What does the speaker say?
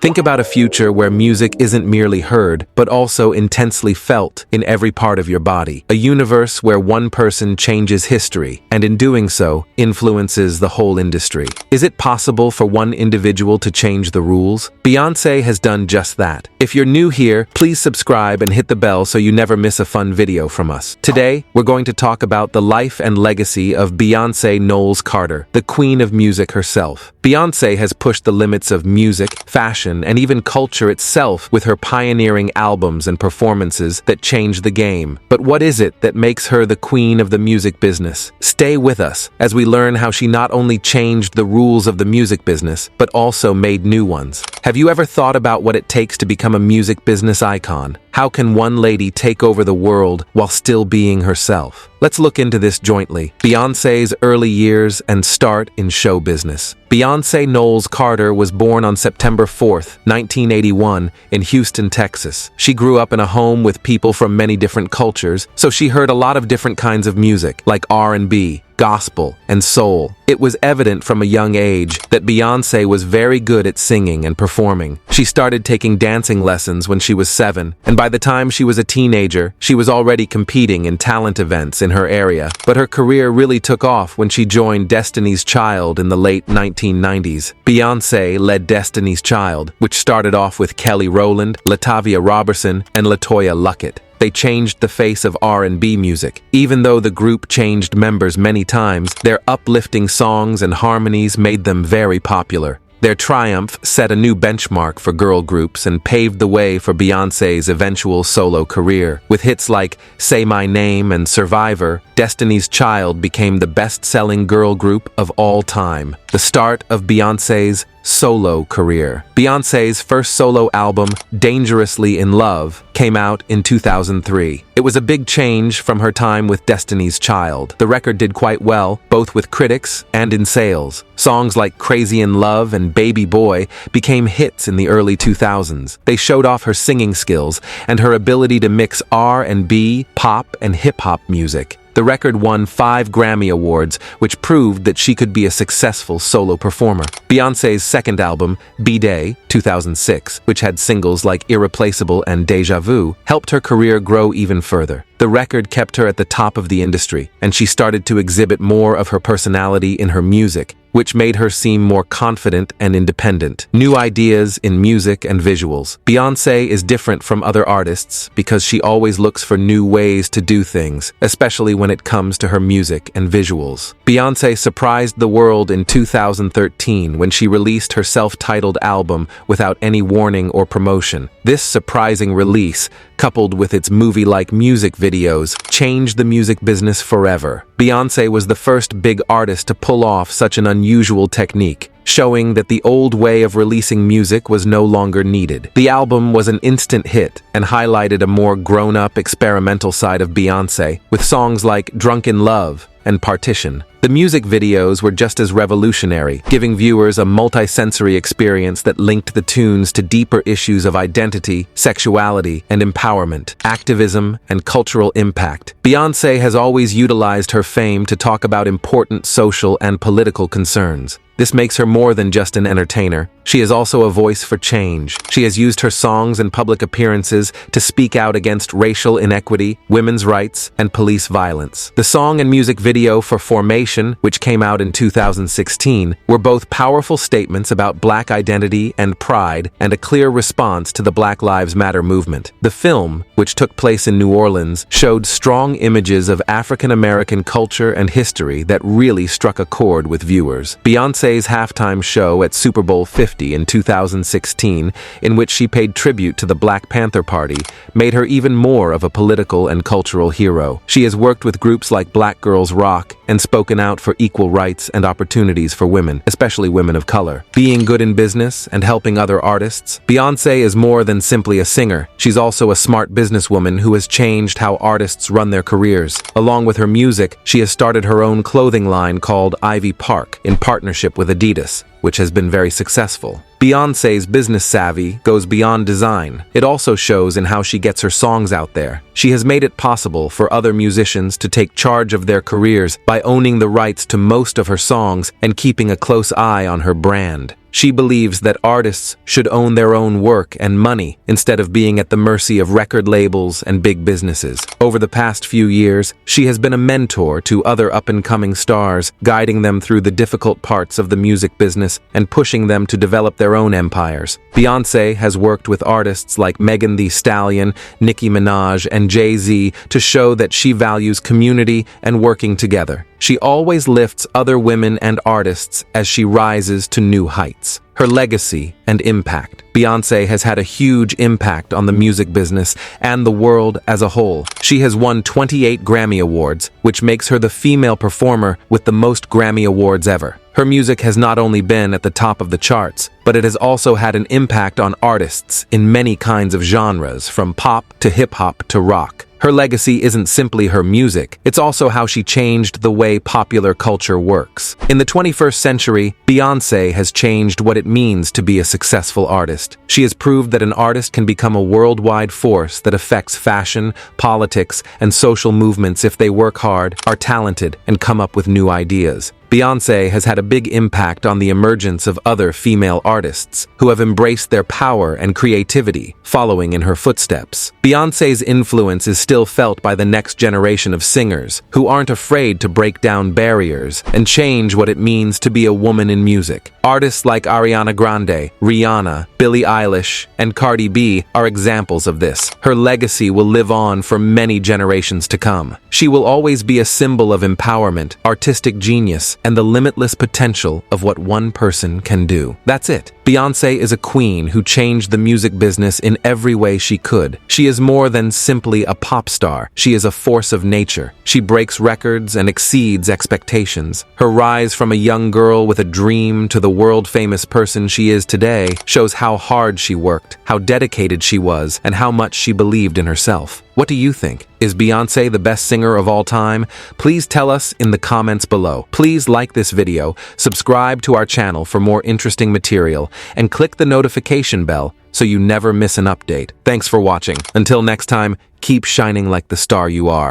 Think about a future where music isn't merely heard, but also intensely felt in every part of your body. A universe where one person changes history, and in doing so, influences the whole industry. Is it possible for one individual to change the rules? Beyoncé has done just that. If you're new here, please subscribe and hit the bell so you never miss a fun video from us. Today, we're going to talk about the life and legacy of Beyoncé Knowles Carter, the queen of music herself. Beyoncé has pushed the limits of music, fashion, and even culture itself with her pioneering albums and performances that changed the game. But what is it that makes her the queen of the music business? Stay with us as we learn how she not only changed the rules of the music business, but also made new ones. Have you ever thought about what it takes to become a music business icon? How can one lady take over the world while still being herself? Let's look into this jointly. Beyoncé's early years and start in show business. Beyoncé Knowles Carter was born on September 4th, 1981, in Houston, Texas. She grew up in a home with people from many different cultures, so she heard a lot of different kinds of music, like R&B, gospel, and soul. It was evident from a young age that Beyoncé was very good at singing and performing. She started taking dancing lessons when she was 7, and by the time she was a teenager, she was already competing in talent events in her area. But her career really took off when she joined Destiny's Child in the late 1990s. Beyoncé led Destiny's Child, which started off with Kelly Rowland, Latavia Robertson, and LaToya Luckett. They changed the face of R&B music. Even though the group changed members many times, their uplifting songs and harmonies made them very popular. Their triumph set a new benchmark for girl groups and paved the way for Beyoncé's eventual solo career. With hits like Say My Name and Survivor, Destiny's Child became the best-selling girl group of all time. The start of Beyoncé's solo career. Beyoncé's first solo album, Dangerously in Love, came out in 2003. It was a big change from her time with Destiny's Child. The record did quite well, both with critics and in sales. Songs like Crazy in Love and Baby Boy became hits in the early 2000s. They showed off her singing skills and her ability to mix R&B, pop, and hip-hop music. The record won 5 Grammy Awards, which proved that she could be a successful solo performer. Beyoncé's second album, B-Day, 2006, which had singles like Irreplaceable and Deja Vu, helped her career grow even further. The record kept her at the top of the industry, and she started to exhibit more of her personality in her music, which made her seem more confident and independent. New ideas in music and visuals. Beyoncé is different from other artists because she always looks for new ways to do things, especially when it comes to her music and visuals. Beyoncé surprised the world in 2013 when she released her self-titled album without any warning or promotion. This surprising release, coupled with its movie-like music videos, changed the music business forever. Beyoncé was the first big artist to pull off such an unusual technique, showing that the old way of releasing music was no longer needed. The album was an instant hit and highlighted a more grown-up, experimental side of Beyoncé, with songs like Drunk in Love and Partition. The music videos were just as revolutionary, giving viewers a multi-sensory experience that linked the tunes to deeper issues of identity, sexuality, and empowerment, activism, and cultural impact. Beyoncé has always utilized her fame to talk about important social and political concerns. This makes her more than just an entertainer. She is also a voice for change. She has used her songs and public appearances to speak out against racial inequity, women's rights, and police violence. The song and music video for Formation, which came out in 2016, were both powerful statements about Black identity and pride and a clear response to the Black Lives Matter movement. The film, which took place in New Orleans, showed strong images of African American culture and history that really struck a chord with viewers. Beyoncé's halftime show at Super Bowl 50 in 2016, in which she paid tribute to the Black Panther Party, made her even more of a political and cultural hero. She has worked with groups like Black Girls Rock and spoken out for equal rights and opportunities for women, especially women of color. Being good in business and helping other artists, Beyoncé is more than simply a singer. She's also a smart businesswoman who has changed how artists run their careers. Along with her music, she has started her own clothing line called Ivy Park in partnership with Adidas, which has been very successful. Beyoncé's business savvy goes beyond design. It also shows in how she gets her songs out there. She has made it possible for other musicians to take charge of their careers by owning the rights to most of her songs and keeping a close eye on her brand. She believes that artists should own their own work and money instead of being at the mercy of record labels and big businesses. Over the past few years, she has been a mentor to other up-and-coming stars, guiding them through the difficult parts of the music business and pushing them to develop their own empires. Beyoncé has worked with artists like Megan Thee Stallion, Nicki Minaj, and Jay-Z to show that she values community and working together. She always lifts other women and artists as she rises to new heights. Her legacy and impact. Beyoncé has had a huge impact on the music business and the world as a whole. She has won 28 Grammy Awards, which makes her the female performer with the most Grammy Awards ever. Her music has not only been at the top of the charts, but it has also had an impact on artists in many kinds of genres, from pop to hip-hop to rock. Her legacy isn't simply her music, it's also how she changed the way popular culture works. In the 21st century, Beyoncé has changed what it means to be a successful artist. She has proved that an artist can become a worldwide force that affects fashion, politics, and social movements if they work hard, are talented, and come up with new ideas. Beyoncé has had a big impact on the emergence of other female artists who have embraced their power and creativity, following in her footsteps. Beyoncé's influence is still felt by the next generation of singers who aren't afraid to break down barriers and change what it means to be a woman in music. Artists like Ariana Grande, Rihanna, Billie Eilish, and Cardi B are examples of this. Her legacy will live on for many generations to come. She will always be a symbol of empowerment, artistic genius, and the limitless potential of what one person can do. That's it. Beyoncé is a queen who changed the music business in every way she could. She is more than simply a pop star. She is a force of nature. She breaks records and exceeds expectations. Her rise from a young girl with a dream to the world-famous person she is today shows how hard she worked, how dedicated she was, and how much she believed in herself. What do you think? Is Beyoncé the best singer of all time? Please tell us in the comments below. Please like this video, subscribe to our channel for more interesting material, and click the notification bell so you never miss an update. Thanks for watching. Until next time, keep shining like the star you are.